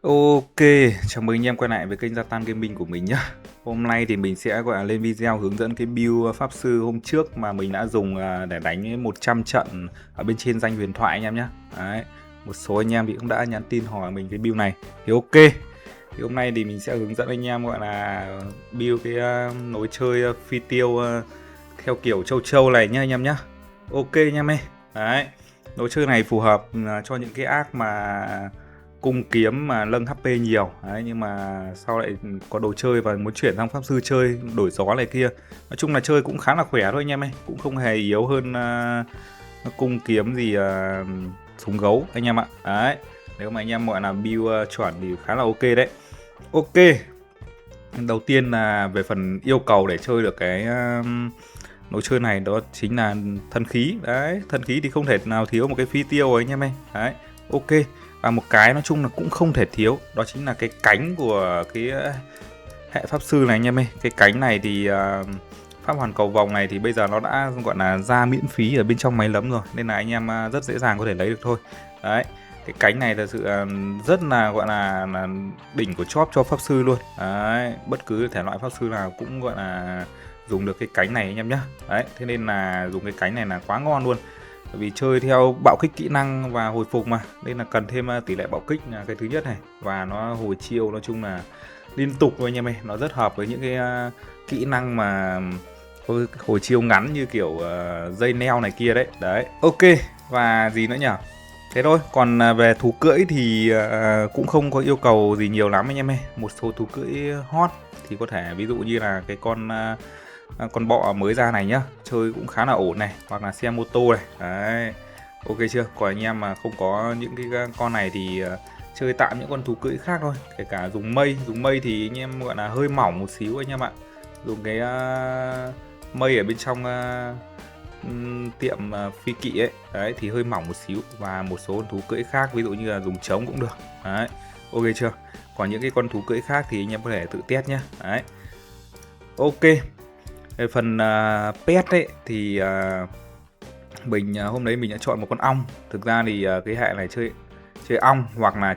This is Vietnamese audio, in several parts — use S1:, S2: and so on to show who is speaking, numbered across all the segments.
S1: Ok, chào mừng anh em quay lại với kênh Gia Tam Gaming của mình nhé. Hôm nay thì mình sẽ gọi là lên video hướng dẫn cái build pháp sư hôm trước mà mình đã dùng để đánh 100 trận ở bên trên danh huyền thoại anh em nhé. Đấy, một số anh em thì cũng đã nhắn tin hỏi mình cái build này. Thì ok, thì hôm nay thì mình sẽ hướng dẫn anh em gọi là build cái nối chơi phi tiêu theo kiểu châu châu này nhá anh em nhé. Ok anh em ơi. Đấy, nối chơi này phù hợp cho những cái ác mà cung kiếm mà nâng HP nhiều. Đấy, nhưng mà sau lại có đồ chơi và muốn chuyển sang pháp sư chơi đổi gió này kia. Nói chung là chơi cũng khá là khỏe thôi anh em ơi, cũng không hề yếu hơn cung kiếm gì súng gấu anh em ạ. Đấy, nếu mà anh em gọi là build chuẩn thì khá là ok đấy. Ok, đầu tiên là về phần yêu cầu để chơi được cái nối chơi này, đó chính là thần khí. Đấy, thần khí thì không thể nào thiếu một cái phi tiêu ấy anh em ơi. Đấy, ok. Và một cái nói chung là cũng không thể thiếu, đó chính là cái cánh của cái hệ pháp sư này anh em ơi. Cái cánh này thì pháp hoàn cầu vòng này thì bây giờ nó đã gọi là ra miễn phí ở bên trong máy lấm rồi, nên là anh em rất dễ dàng có thể lấy được thôi. Đấy, cái cánh này thật sự rất là gọi là đỉnh của chóp cho pháp sư luôn. Đấy, bất cứ thể loại pháp sư nào cũng gọi là dùng được cái cánh này anh em nhé. Đấy, thế nên là dùng cái cánh này là quá ngon luôn. Bởi vì chơi theo bạo kích kỹ năng và hồi phục mà, nên là cần thêm tỷ lệ bạo kích là cái thứ nhất này, và nó hồi chiêu nói chung là liên tục thôi anh em ơi. Nó rất hợp với những cái kỹ năng mà hồi chiêu ngắn như kiểu dây neo này kia đấy. Đấy, ok. Và gì nữa nhỉ? Thế thôi, còn về thú cưỡi thì cũng không có yêu cầu gì nhiều lắm anh em ơi. Một số thú cưỡi hot thì có thể ví dụ như là cái con bọ mới ra này nhá, chơi cũng khá là ổn này, hoặc là xe mô tô này. Đấy, ok chưa? Còn anh em mà không có những cái con này thì chơi tạm những con thú cưỡi khác thôi, kể cả dùng mây thì anh em gọi là hơi mỏng một xíu anh em ạ. Dùng cái mây ở bên trong tiệm phi kỵ ấy, đấy thì hơi mỏng một xíu, và một số con thú cưỡi khác ví dụ như là dùng trống cũng được. Đấy, ok chưa? Còn những cái con thú cưỡi khác thì anh em có thể tự test nhé. Đấy, ok. Về phần pet ấy thì mình hôm đấy mình đã chọn một con ong. Thực ra thì cái hệ này chơi ong hoặc là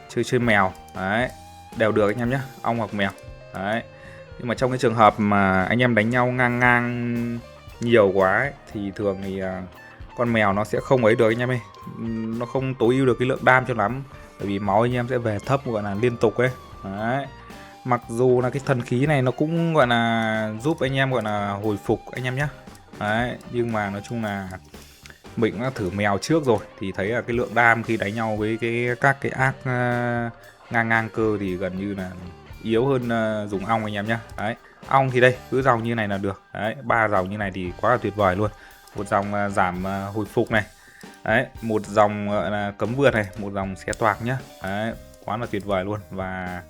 S1: chơi mèo, đấy, đều được anh em nhé, ong hoặc mèo. Đấy, nhưng mà trong cái trường hợp mà anh em đánh nhau ngang ngang nhiều quá ấy, thì thường thì con mèo nó sẽ không ấy được anh em ơi, nó không tối ưu được cái lượng đam cho lắm, bởi vì máu anh em sẽ về thấp gọi là liên tục ấy. Đấy, mặc dù là cái thần khí này nó cũng gọi là giúp anh em gọi là hồi phục anh em nhé. Đấy, nhưng mà nói chung là mình cũng đã thử mèo trước rồi thì thấy là cái lượng đam khi đánh nhau với các cái ác ngang ngang cơ thì gần như là yếu hơn dùng ong anh em nhé. Đấy, ong thì đây cứ dòng như này là được. Đấy, 3 dòng như này thì quá là tuyệt vời luôn. Một dòng giảm hồi phục này, đấy, một dòng gọi là cấm vượt này, một dòng xé toạc nhá. Đấy, quá là tuyệt vời luôn. Và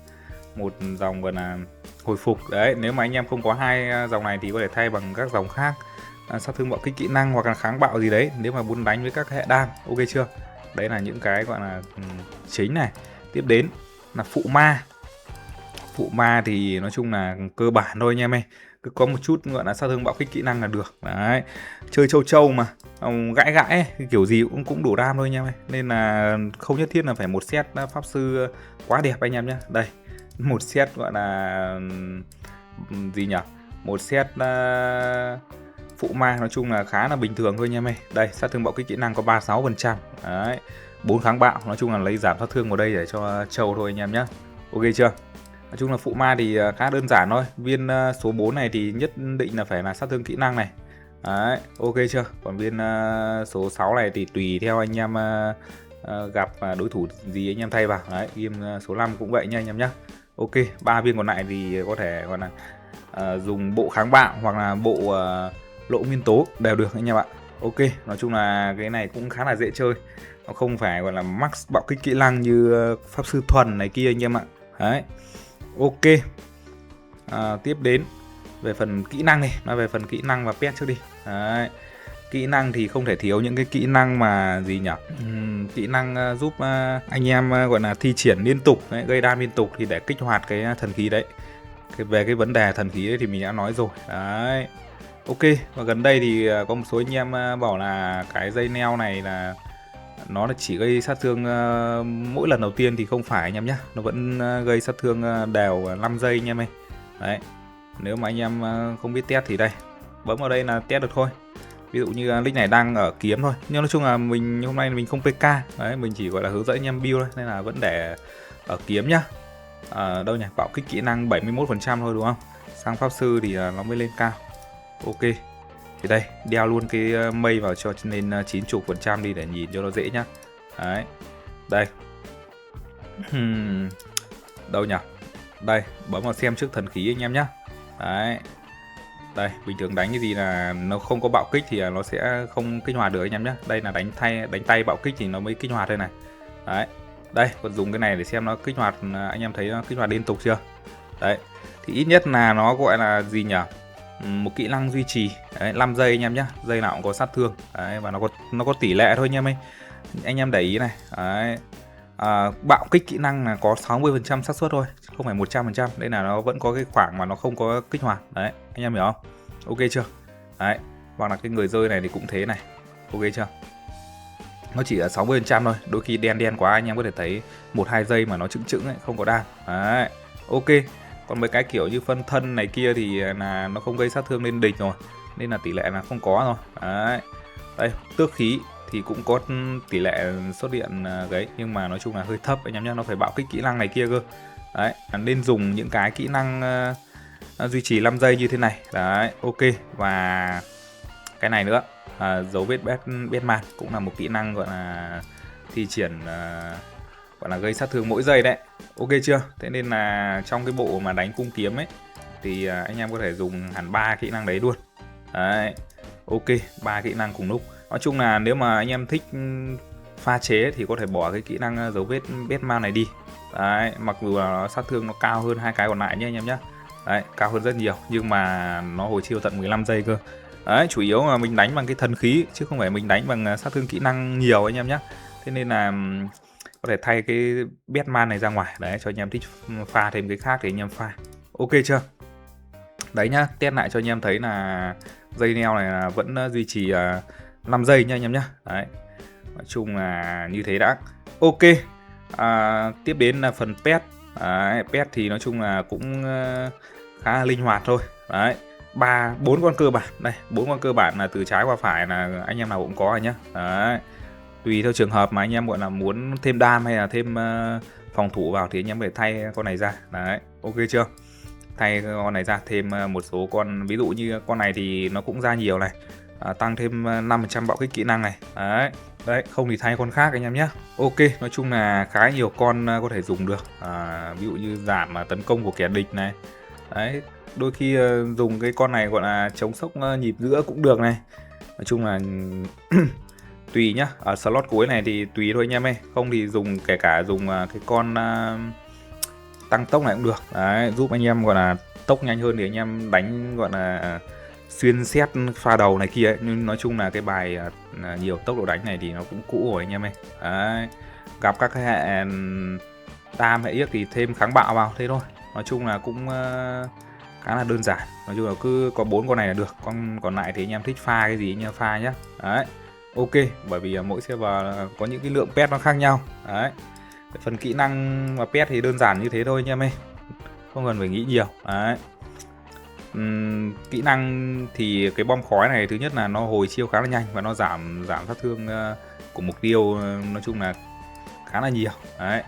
S1: một dòng gọi là hồi phục. Đấy, nếu mà anh em không có hai dòng này thì có thể thay bằng các dòng khác, sát thương bạo kích kỹ năng hoặc là kháng bạo gì đấy, nếu mà muốn đánh với các hệ đam. Ok chưa? Đấy là những cái gọi là chính này. Tiếp đến là phụ ma. Phụ ma thì nói chung là cơ bản thôi anh em ơi, cứ có một chút gọi là sát thương bạo kích kỹ năng là được. Đấy, chơi châu châu mà gãi gãi ấy, kiểu gì cũng đủ đam thôi anh em ơi, nên là không nhất thiết là phải một set pháp sư quá đẹp anh em nhé. Đây, một set gọi là gì nhỉ, một set phụ ma nói chung là khá là bình thường thôi anh em ơi. Đây, sát thương bạo kích kỹ năng có 36%. Đấy, 4 kháng bạo, nói chung là lấy giảm sát thương vào đây để cho trâu thôi anh em nhé. Ok chưa? Nói chung là phụ ma thì khá đơn giản thôi. Viên số 4 này thì nhất định là phải là sát thương kỹ năng này. Đấy, ok chưa? Còn viên số 6 này thì tùy theo anh em gặp đối thủ gì anh em thay vào. Đấy, game số 5 cũng vậy nha anh em nhé. Ok, 3 viên còn lại thì có thể gọi là dùng bộ kháng bạo hoặc là bộ lộ nguyên tố đều được anh em ạ. Ok, nói chung là cái này cũng khá là dễ chơi. Nó không phải gọi là max bạo kích kỹ năng như pháp sư thuần này kia anh em ạ. Đấy, ok. Tiếp đến về phần kỹ năng này, nói về phần kỹ năng và pet trước đi. Đấy, kỹ năng thì không thể thiếu những cái kỹ năng mà gì nhỉ, kỹ năng giúp anh em gọi là thi triển liên tục đấy, gây đam liên tục thì để kích hoạt cái thần khí đấy. Về cái vấn đề thần khí đấy thì mình đã nói rồi. Đấy, ok. Và gần đây thì có một số anh em bảo là cái dây neo này là nó là chỉ gây sát thương mỗi lần đầu tiên thì không phải anh em nhé, nó vẫn gây sát thương đều 5 giây anh em ơi. Đấy, nếu mà anh em không biết test thì đây, bấm vào đây là test được thôi. Ví dụ như link này đang ở kiếm thôi, nhưng nói chung là mình hôm nay mình không PK, đấy mình chỉ gọi là hướng dẫn anh em build thôi, nên là vẫn để ở kiếm nhá. Đâu nhỉ, bạo kích kỹ năng 71% thôi đúng không, sang pháp sư thì nó mới lên cao. Ok, thì đây đeo luôn cái mây vào cho nên 90% đi để nhìn cho nó dễ nhá. Đấy, đây đâu nhỉ, đây bấm vào xem trước thần khí anh em nhá. Đấy, đây bình thường đánh cái gì là nó không có bạo kích thì nó sẽ không kích hoạt được anh em nhé. Đây là đánh tay bạo kích thì nó mới kích hoạt đây này. Đấy, đây còn dùng cái này để xem nó kích hoạt, anh em thấy nó kích hoạt liên tục chưa. Đấy, thì ít nhất là nó gọi là gì nhỉ, một kỹ năng duy trì. Đấy, 5 giây anh em nhé, giây nào cũng có sát thương. Đấy, và nó có tỷ lệ thôi anh em ơi, anh em để ý này. Đấy, bạo kích kỹ năng là có 60% xác suất thôi, không phải 100%. Đây là nó vẫn có cái khoảng mà nó không có kích hoạt. Đấy, anh em hiểu không? Ok chưa? Đấy, hoặc là cái người rơi này thì cũng thế này. Ok chưa? Nó chỉ là 60% thôi, đôi khi đen quá anh em có thể thấy 1-2 giây mà nó chững ấy, không có đam. Đấy, ok. Còn mấy cái kiểu như phân thân này kia thì là nó không gây sát thương lên địch rồi, nên là tỷ lệ là không có rồi. Đấy, đây tước khí thì cũng có tỷ lệ xuất hiện đấy, nhưng mà nói chung là hơi thấp anh em nhé, nó phải bạo kích kỹ năng này kia cơ. Đấy, nên dùng những cái kỹ năng duy trì 5 giây như thế này. Đấy, ok. Và cái này nữa, dấu vết Batman cũng là một kỹ năng gọi là thi triển gọi là gây sát thương mỗi giây đấy. Ok chưa? Thế nên là trong cái bộ mà đánh cung kiếm ấy thì anh em có thể dùng hẳn 3 kỹ năng đấy luôn. Đấy, ok, 3 kỹ năng cùng lúc. Nói chung là nếu mà anh em thích pha chế thì có thể bỏ cái kỹ năng dấu vết Batman này đi. Đấy, mặc dù là sát thương nó cao hơn hai cái còn lại nhé anh em nhé. Đấy, cao hơn rất nhiều, nhưng mà nó hồi chiêu tận 15 giây cơ. Đấy, chủ yếu là mình đánh bằng cái thần khí chứ không phải mình đánh bằng sát thương kỹ năng nhiều anh em nhé. Thế nên là có thể thay cái Batman này ra ngoài. Đấy, cho anh em thích pha thêm cái khác thì anh em pha. Ok chưa? Đấy nhá, test lại cho anh em thấy là dây neo này là vẫn duy trì 5 giây nha anh em nhé. Đấy, nói chung là như thế đã. Ok, tiếp đến là phần pet. Pet thì nói chung là cũng khá là linh hoạt thôi. Đấy, 4 con cơ bản. Đây, 4 con cơ bản là từ trái qua phải là anh em nào cũng có rồi nhá. Đấy, tùy theo trường hợp mà anh em gọi là muốn thêm đam hay là thêm phòng thủ vào thì anh em phải thay con này ra. Đấy, ok chưa? Thay con này ra, thêm một số con, ví dụ như con này thì nó cũng ra nhiều này, tăng thêm 5% bạo kích kỹ năng này. Đấy, không thì thay con khác anh em nhé. Ok, nói chung là khá nhiều con có thể dùng được, ví dụ như giảm tấn công của kẻ địch này. Đấy, đôi khi dùng cái con này gọi là chống sốc nhịp giữa cũng được này. Nói chung là tùy nhá, ở slot cuối này thì tùy thôi anh em ơi. Không thì dùng kể cả dùng cái con tăng tốc này cũng được. Đấy, giúp anh em gọi là tốc nhanh hơn thì anh em đánh gọi là xuyên xét pha đầu này kia ấy. Nhưng nói chung là cái bài nhiều tốc độ đánh này thì nó cũng cũ rồi anh em ơi. Đấy, gặp các cái hệ đam hệ yếc thì thêm kháng bạo vào thế thôi. Nói chung là cũng khá là đơn giản. Nói chung là cứ có 4 con này là được, con còn lại thì anh em thích pha cái gì anh em pha nhé. Đấy, ok, bởi vì mỗi server có những cái lượng pet nó khác nhau. Đấy, phần kỹ năng và pet thì đơn giản như thế thôi anh em ơi, không cần phải nghĩ nhiều. Đấy, kỹ năng thì cái bom khói này thứ nhất là nó hồi chiêu khá là nhanh và nó giảm sát thương của mục tiêu, nói chung là khá là nhiều. Đấy,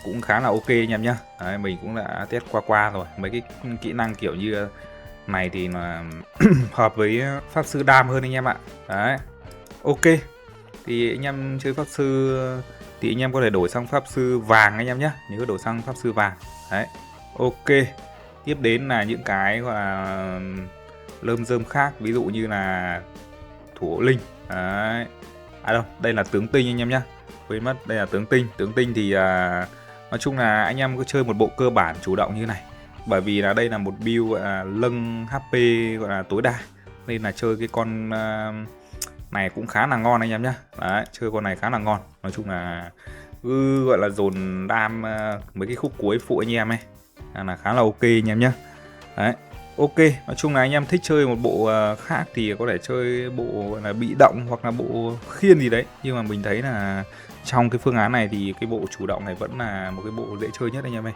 S1: cũng khá là ok anh em nhá. Đấy, mình cũng đã test qua rồi. Mấy cái kỹ năng kiểu như này thì là hợp với pháp sư đam hơn anh em ạ. Đấy, ok, thì anh em chơi pháp sư thì anh em có thể đổi sang pháp sư vàng anh em nhé, nhớ đổi sang pháp sư vàng. Đấy, ok, tiếp đến là những cái gọi là lơm rơm khác, ví dụ như là thủ hộ linh. Đấy, đâu, đây là tướng tinh anh em nhé, quên mất, đây là tướng tinh thì nói chung là anh em cứ chơi một bộ cơ bản chủ động như này, bởi vì là đây là một build nâng HP gọi là tối đa, nên là chơi cái con này cũng khá là ngon anh em nhé. Đấy, chơi con này khá là ngon. Nói chung là cứ gọi là dồn đam mấy cái khúc cuối phụ anh em ấy là khá là ok anh em nhé. Đấy, Ok, nói chung là anh em thích chơi một bộ khác thì có thể chơi bộ gọi là bị động hoặc là bộ khiên gì đấy. Nhưng mà mình thấy là trong cái phương án này thì cái bộ chủ động này vẫn là một cái bộ dễ chơi nhất anh em ơi.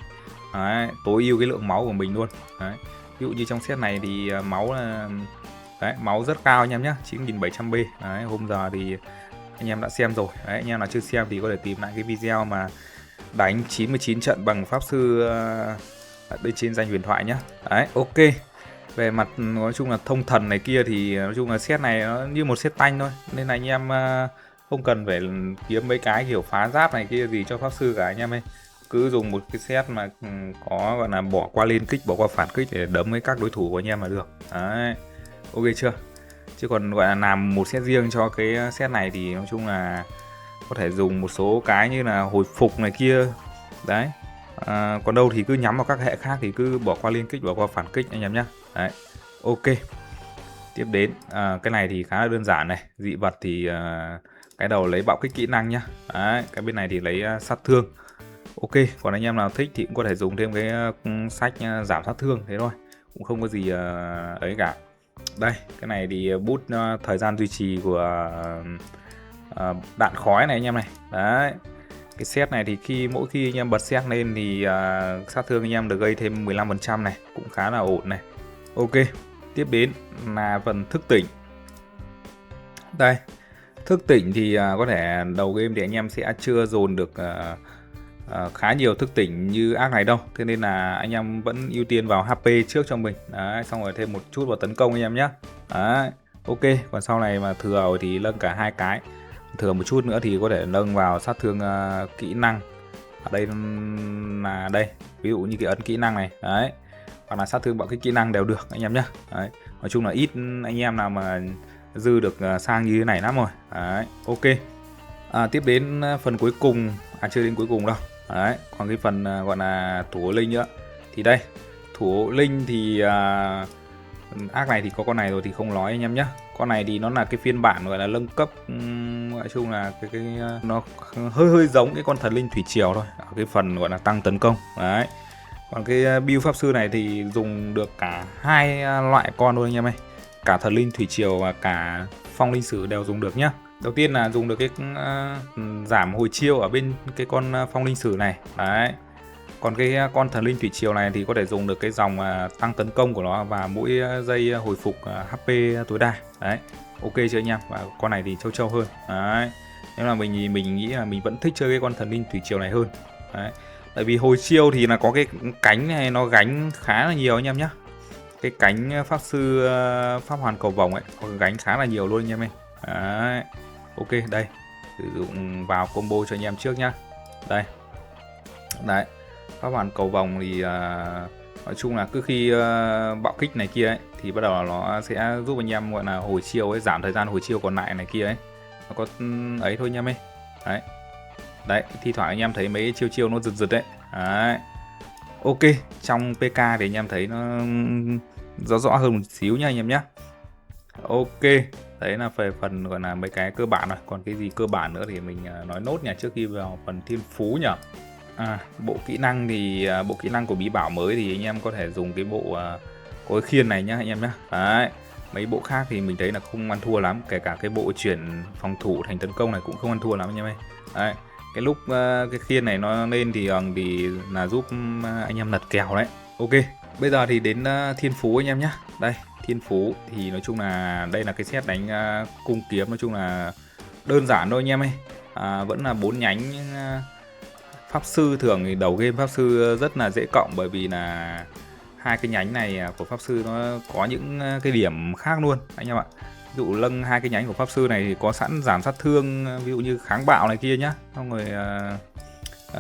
S1: Đấy, tối ưu cái lượng máu của mình luôn. Đấy. Ví dụ như trong set này thì máu là đấy, máu rất cao anh em nhé, 9700 B. Đấy, hôm giờ thì anh em đã xem rồi. Đấy, anh em nào chưa xem thì có thể tìm lại cái video mà đánh 99 trận bằng pháp sư ở bên trên danh huyền thoại nhá. Đấy, ok. Về mặt nói chung là thông thần này kia thì nói chung là set này nó như một set tanh thôi, nên là anh em không cần phải kiếm mấy cái kiểu phá giáp này kia gì cho pháp sư cả anh em ơi. Cứ dùng một cái set mà có gọi là bỏ qua liên kích, bỏ qua phản kích để đấm với các đối thủ của anh em là được. Đấy, ok chưa? Chứ còn gọi là làm một set riêng cho cái set này thì nói chung là có thể dùng một số cái như là hồi phục này kia. Đấy, còn đâu thì cứ nhắm vào các hệ khác thì cứ bỏ qua liên kích, bỏ qua phản kích anh em nhé. Đấy, ok. Tiếp đến cái này thì khá là đơn giản này. Dị vật thì cái đầu lấy bạo kích kỹ năng nhá. Đấy, cái bên này thì lấy sát thương. Ok, còn anh em nào thích thì cũng có thể dùng thêm cái sách giảm sát thương thế thôi, cũng không có gì ấy cả. Đây, cái này thì bút thời gian duy trì của đạn khói này anh em này. Đấy, cái set này thì mỗi khi anh em bật set lên thì sát thương anh em được gây thêm 15% này, cũng khá là ổn này. Ok, tiếp đến là phần thức tỉnh. Đây, thức tỉnh thì có thể đầu game thì anh em sẽ chưa dồn được khá nhiều thức tỉnh như ác này đâu, thế nên là anh em vẫn ưu tiên vào HP trước cho mình. Đấy, xong rồi thêm một chút vào tấn công anh em nhé. Đấy, ok. Còn sau này mà thừa rồi thì nâng cả hai cái, thừa một chút nữa thì có thể nâng vào sát thương kỹ năng. Ở đây là đây, ví dụ như cái ấn kỹ năng này, đấy, hoặc là sát thương bạo kích kỹ năng đều được anh em nhé. Đấy, nói chung là ít anh em nào mà dư được sang như thế này lắm rồi. Đấy, ok. Tiếp đến phần cuối cùng, chưa đến cuối cùng đâu. Đấy, còn cái phần gọi là thủ hộ linh nữa. Thì đây, thủ hộ linh thì ác này thì có con này rồi thì không nói anh em nhé. Con này thì nó là cái phiên bản gọi là nâng cấp, nói chung là cái nó hơi giống cái con thần linh thủy triều thôi, ở cái phần gọi là tăng tấn công. Đấy, còn cái build pháp sư này thì dùng được cả hai loại con luôn anh em ơi, cả thần linh thủy triều và cả phong linh sử đều dùng được nhá. Đầu tiên là dùng được cái giảm hồi chiêu ở bên cái con phong linh sử này. Đấy, còn cái con thần linh thủy triều này thì có thể dùng được cái dòng tăng tấn công của nó và mỗi giây hồi phục HP tối đa. Đấy, ok chưa anh em? Và con này thì trâu hơn. Đấy, nếu là mình thì mình nghĩ là mình vẫn thích chơi cái con thần linh thủy triều này hơn. Đấy, tại vì hồi chiêu thì là có cái cánh này nó gánh khá là nhiều anh em nhé. Cái cánh pháp sư pháp hoàn cầu vòng ấy có gánh khá là nhiều luôn anh em ơi. Đấy, ok. Đây, sử dụng vào combo cho anh em trước nhá. Đây, đấy, pháp hoàn cầu vòng thì nói chung là cứ khi bạo kích này kia ấy thì bắt đầu nó sẽ giúp anh em gọi là hồi chiêu ấy, giảm thời gian hồi chiêu còn lại này kia ấy, nó có ấy thôi anh em ơi. Đấy, đấy, thi thoảng anh em thấy mấy chiêu nó giật đấy. Đấy, ok. Trong PK thì anh em thấy nó rõ hơn một xíu nha anh em nhé. Ok, đấy là về phần gọi là mấy cái cơ bản rồi. Còn cái gì cơ bản nữa thì mình nói nốt nha, trước khi vào phần thiên phú nhỉ. Bộ kỹ năng thì bộ kỹ năng của bí bảo mới thì anh em có thể dùng cái bộ cối khiên này nhá anh em nhá. Đấy, mấy bộ khác thì mình thấy là không ăn thua lắm, kể cả cái bộ chuyển phòng thủ thành tấn công này cũng không ăn thua lắm anh em ơi. Đấy, cái lúc cái khiên này nó lên thì là giúp anh em lật kèo đấy. Ok, bây giờ thì đến thiên phú anh em nhé. Đây, thiên phú thì nói chung là đây là cái set đánh cung kiếm, nói chung là đơn giản thôi anh em ơi. Vẫn là 4 nhánh pháp sư. Thường thì đầu game pháp sư rất là dễ cộng, bởi vì là hai cái nhánh này của pháp sư nó có những cái điểm khác luôn anh em ạ. Ví dụ lâng hai cái nhánh của pháp sư này thì có sẵn giảm sát thương, ví dụ như kháng bạo này kia nhá, xong rồi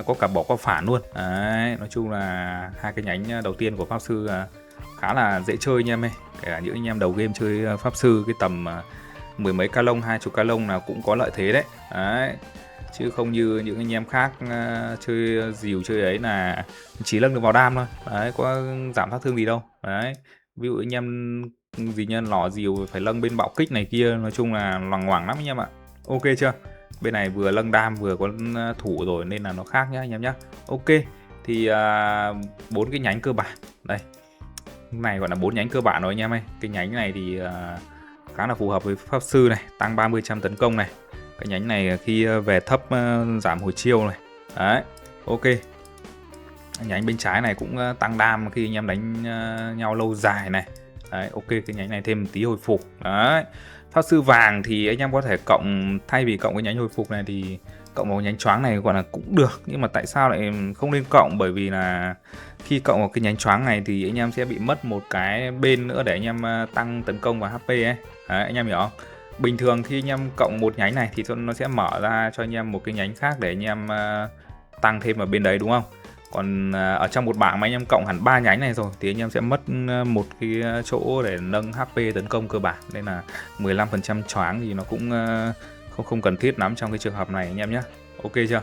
S1: có cả bỏ qua phản luôn. Đấy, nói chung là hai cái nhánh đầu tiên của pháp sư khá là dễ chơi anh em ơi. Kể cả những anh em đầu game chơi pháp sư cái tầm mười mấy ca lông, 20 ca lông là cũng có lợi thế đấy. Đấy, chứ không như những anh em khác chơi dìu chơi ấy là chỉ lâng được vào đam thôi. Đấy, có giảm sát thương gì đâu. Đấy, ví dụ anh em gì nhân lò dìu phải lâng bên bạo kích này kia, nói chung là loằng ngoằng lắm anh em ạ. Ok chưa? Bên này vừa lâng đam vừa có thủ rồi nên là nó khác nhá anh em nhá. Ok, thì 4 cái nhánh cơ bản đây. này gọi là 4 nhánh cơ bản rồi anh em ơi. Cái nhánh này thì khá là phù hợp với pháp sư này, tăng 30% tấn công này. Cái nhánh này khi về thấp giảm hồi chiêu này. Đấy, ok. Nhánh bên trái này cũng tăng đam khi anh em đánh nhau lâu dài này. Đấy, ok, cái nhánh này thêm một tí hồi phục. Đấy. Pháp sư vàng thì anh em có thể cộng, thay vì cộng cái nhánh hồi phục này thì cộng vào nhánh choáng này gọi là cũng được, nhưng mà tại sao lại không nên cộng? Bởi vì là khi cộng vào cái nhánh choáng này thì anh em sẽ bị mất một cái bên nữa để anh em tăng tấn công và HP ấy. Đấy, anh em hiểu không? Bình thường khi anh em cộng một nhánh này thì nó sẽ mở ra cho anh em một cái nhánh khác để anh em tăng thêm vào bên đấy, đúng không? Còn ở trong một bảng mà anh em cộng hẳn 3 nhánh này rồi thì anh em sẽ mất một cái chỗ để nâng HP tấn công cơ bản, nên là 15% choáng thì nó cũng không cần thiết lắm trong cái trường hợp này anh em nhé. Ok chưa?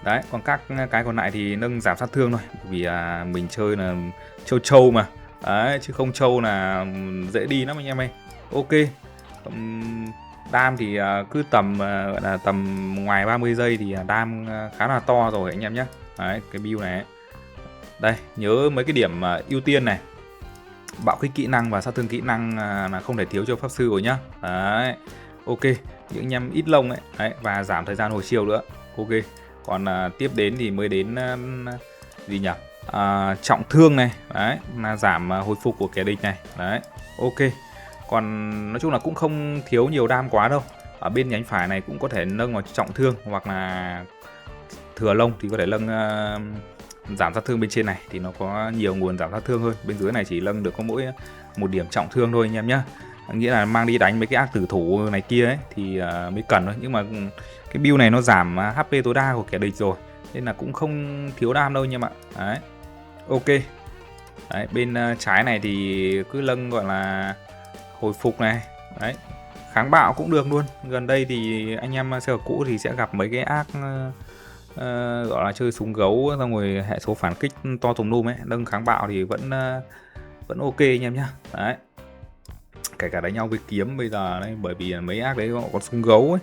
S1: Đấy, còn các cái còn lại thì nâng giảm sát thương thôi, vì mình chơi là trâu mà. Đấy, chứ không trâu là dễ đi lắm anh em ơi. Ok. Đam thì cứ tầm gọi là tầm ngoài 30 giây thì đam khá là to rồi anh em nhé. Đấy, cái build này ấy. Đây, nhớ mấy cái điểm ưu tiên này. Bạo kích kỹ năng và sát thương kỹ năng là không thể thiếu cho pháp sư rồi nhá. Đấy. Ok, những anh em ít lông ấy. Đấy, và giảm thời gian hồi chiêu nữa. Ok. Còn tiếp đến thì mới đến gì nhỉ? Trọng thương này. Đấy, là giảm hồi phục của kẻ địch này. Đấy. Ok. Còn nói chung là cũng không thiếu nhiều đam quá đâu. Ở bên nhánh phải này cũng có thể nâng vào trọng thương, hoặc là thừa lông thì có thể nâng giảm sát thương bên trên này thì nó có nhiều nguồn giảm sát thương hơn. Bên dưới này chỉ nâng được có mỗi một điểm trọng thương thôi anh em nhé. Nghĩa là mang đi đánh mấy cái ác tử thủ này kia ấy thì mới cần thôi. Nhưng mà cái build này nó giảm HP tối đa của kẻ địch rồi, nên là cũng không thiếu đam đâu anh em ạ. Đấy. Ok. Đấy, bên trái này thì cứ nâng gọi là hồi phục này. Đấy. Kháng bạo cũng được luôn. Gần đây thì anh em server cũ thì sẽ gặp mấy cái ác gọi là chơi súng gấu xong rồi hệ số phản kích to tùm lum ấy, nâng kháng bạo thì vẫn ok anh em nhá. Đấy, kể cả đánh nhau với kiếm bây giờ đấy, bởi vì mấy ác đấy có súng gấu ấy.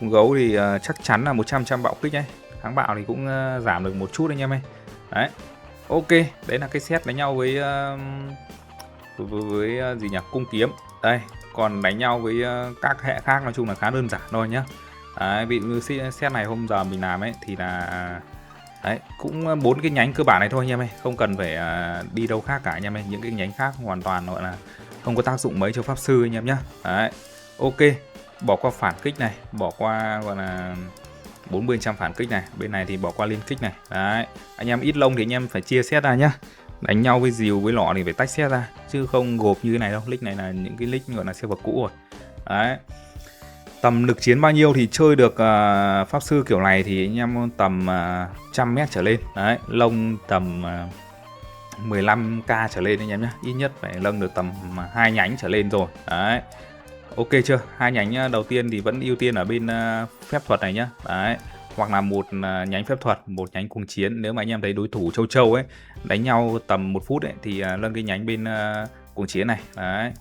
S1: Súng gấu thì chắc chắn là 100% bạo kích ấy, kháng bạo thì cũng giảm được một chút anh em ơi. Đấy, ok, đấy là cái set đánh nhau với gì nhỉ, cung kiếm. Đây, còn đánh nhau với các hệ khác nói chung là khá đơn giản thôi nhá. Đấy, ví dụ như set này hôm giờ mình làm ấy thì là đấy cũng 4 cái nhánh cơ bản này thôi anh em ơi, không cần phải đi đâu khác cả anh em ơi. Những cái nhánh khác hoàn toàn gọi là không có tác dụng mấy cho pháp sư anh em nhá. Đấy, ok, bỏ qua phản kích này, bỏ qua gọi là 40% phản kích này, bên này thì bỏ qua liên kích này. Đấy, anh em ít lông thì anh em phải chia set ra nhá. Đánh nhau với diều với lọ thì phải tách set ra, chứ không gộp như thế này đâu. Lick này là những cái lick gọi là server cũ rồi. Đấy, tầm lực chiến bao nhiêu thì chơi được pháp sư kiểu này thì anh em tầm 100m trở lên. Đấy, lông tầm 15k trở lên anh em nhé. Ít nhất phải nâng được tầm 2 nhánh trở lên rồi. Đấy, ok chưa? 2 nhánh đầu tiên thì vẫn ưu tiên ở bên phép thuật này nhá. Đấy, hoặc là một nhánh phép thuật, một nhánh cuồng chiến. Nếu mà anh em thấy đối thủ châu ấy đánh nhau tầm 1 phút ấy thì nâng cái nhánh bên cuồng chiến này. Đấy,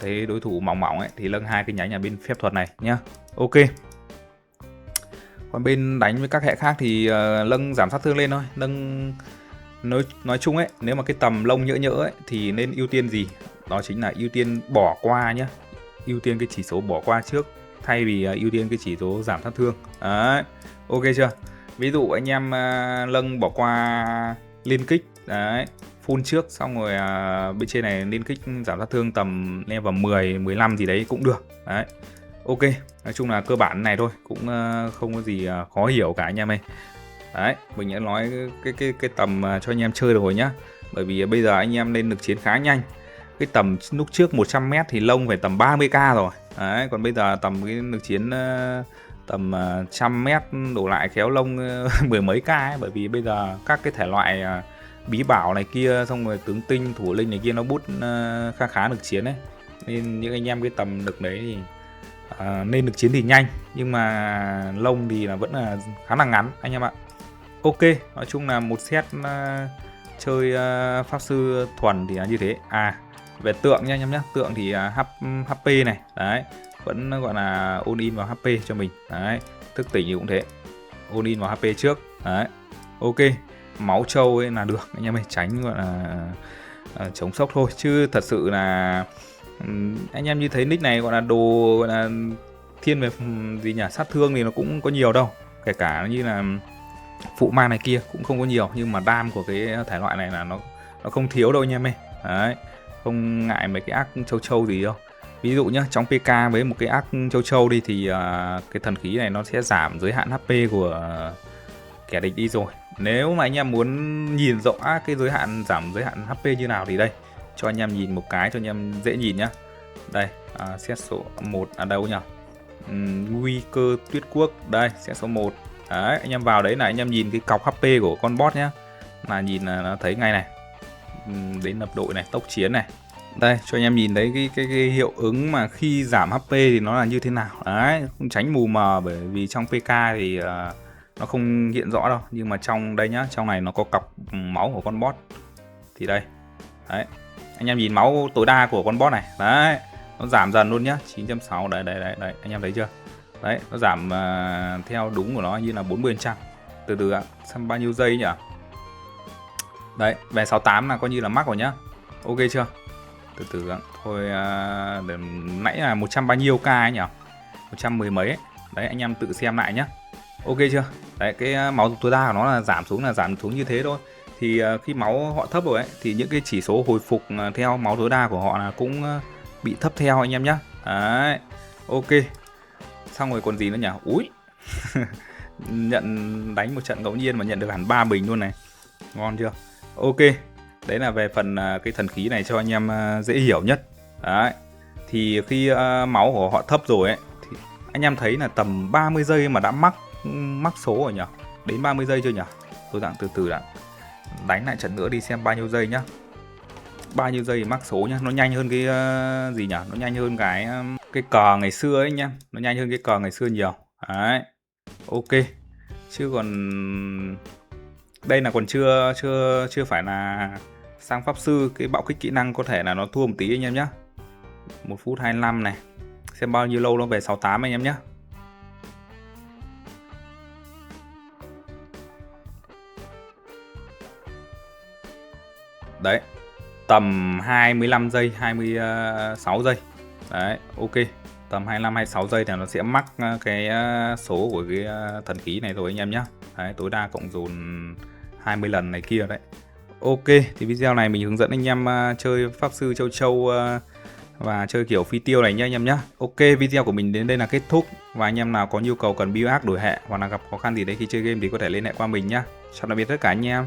S1: thấy đối thủ mỏng ấy thì nâng 2 cái nhánh ở bên phép thuật này nhá. Ok. Còn bên đánh với các hệ khác thì nâng giảm sát thương lên thôi. Nâng nói chung ấy, nếu mà cái tầm lông nhỡ ấy thì nên ưu tiên gì? Đó chính là ưu tiên bỏ qua nhá. Ưu tiên cái chỉ số bỏ qua trước thay vì ưu tiên cái chỉ số giảm sát thương. Đấy, ok chưa? Ví dụ anh em nâng bỏ qua liên kích, đấy, full trước xong rồi bên trên này liên kích giảm sát thương tầm level 10, 15 gì đấy cũng được. Đấy, ok, nói chung là cơ bản này thôi, cũng không có gì khó hiểu cả anh em ơi. Đấy, mình đã nói cái tầm cho anh em chơi được rồi nhá. Bởi vì bây giờ anh em lên lực chiến khá nhanh. Cái tầm lúc trước 100m thì lông phải tầm 30k rồi. Đấy, còn bây giờ tầm cái lực chiến tầm 100m đổ lại khéo lông 10 mấy k ấy. Bởi vì bây giờ các cái thể loại bí bảo này kia, xong rồi tướng tinh, thủ linh này kia nó bút khá lực chiến ấy. Nên những anh em cái tầm lực đấy thì nên lực chiến thì nhanh, nhưng mà lông thì là vẫn là khá là ngắn anh em ạ. Ok, nói chung là một set chơi pháp sư thuần thì là như thế. Về tượng nha anh em nhé, tượng thì HP này, đấy, vẫn gọi là all in vào HP cho mình. Đấy, thức tỉnh thì cũng thế, all in vào HP trước. Đấy, ok, máu trâu ấy là được anh em ơi, tránh gọi là chống sốc thôi, chứ thật sự là anh em như thấy nick này gọi là đồ gọi là thiên về gì nhỉ, sát thương thì nó cũng có nhiều đâu, kể cả như là phụ ma này kia cũng không có nhiều, nhưng mà đam của cái thể loại này là nó không thiếu đâu anh em ơi. Đấy, không ngại mấy cái ác châu gì đâu. Ví dụ nhá, trong PK với một cái ác châu đi thì cái thần khí này nó sẽ giảm giới hạn HP của kẻ địch đi rồi. Nếu mà anh em muốn nhìn rõ cái giảm giới hạn HP như nào thì đây, cho anh em nhìn một cái cho anh em dễ nhìn nhá. Đây, set số 1 ở đâu nhỉ? Nguy cơ tuyết quốc, đây set số 1. Đấy, anh em vào đấy là anh em nhìn cái cọc HP của con boss nhá, là nhìn là nó thấy ngay này. Đến lập đội này, tốc chiến này. Đây, cho anh em nhìn thấy cái hiệu ứng mà khi giảm HP thì nó là như thế nào. Đấy, không tránh mù mờ, bởi vì trong PK thì nó không hiện rõ đâu, nhưng mà trong đây nhá, trong này nó có cọc máu của con boss. Thì đây. Đấy. Anh em nhìn máu tối đa của con boss này. Đấy, nó giảm dần luôn nhá, 960. Đấy, anh em thấy chưa? Đấy, nó giảm theo đúng của nó như là 40%. Từ từ ạ, xem bao nhiêu giây nhỉ? Đấy, về 68 là coi như là mắc rồi nhá. Ok chưa? Từ từ ạ. Thôi để nãy là 100 bao nhiêu k ấy nhỉ? 110 mấy ấy. Đấy, anh em tự xem lại nhá. Ok chưa? Đấy, cái máu tối đa của nó là giảm xuống như thế thôi. Thì khi máu họ thấp rồi ấy thì những cái chỉ số hồi phục theo máu tối đa của họ là cũng bị thấp theo anh em nhá. Đấy. Ok. Xong rồi còn gì nữa nhỉ? Úi. Nhận đánh một trận ngẫu nhiên mà nhận được hẳn 3 bình luôn này. Ngon chưa? Ok. Đấy là về phần cái thần khí này cho anh em dễ hiểu nhất. Đấy. Thì khi máu của họ thấp rồi ấy thì anh em thấy là tầm 30 giây mà đã mắc số rồi nhỉ? Đến 30 giây chưa nhỉ? Tôi dạng từ từ đã. Đánh lại trận nữa đi xem bao nhiêu giây nhá. Bao nhiêu giây mắc số nhá, nó nhanh hơn cái gì nhỉ? Nó nhanh hơn cái cờ ngày xưa ấy nhá. Nó nhanh hơn cái cờ ngày xưa nhiều. Đấy. Ok. Chứ còn đây là còn chưa phải là sang pháp sư, cái bạo kích kỹ năng có thể là nó thua một tí anh em nhé. 1 phút 25 này. Xem bao nhiêu lâu nó về 68 anh em nhé. Đấy, tầm 25 giây, 26 giây. Đấy, ok. Tầm 25 26 giây thì nó sẽ mắc cái số của cái thần khí này rồi anh em nhé. Đấy, tối đa cộng dồn 20 lần này kia đấy. Ok, thì video này mình hướng dẫn anh em chơi pháp sư châu và chơi kiểu phi tiêu này nhé anh em nhé. Ok, video của mình đến đây là kết thúc. Và anh em nào có nhu cầu cần build ác đổi hệ hoặc là gặp khó khăn gì đấy khi chơi game thì có thể liên hệ qua mình nhé. Chào tạm biệt tất cả anh em.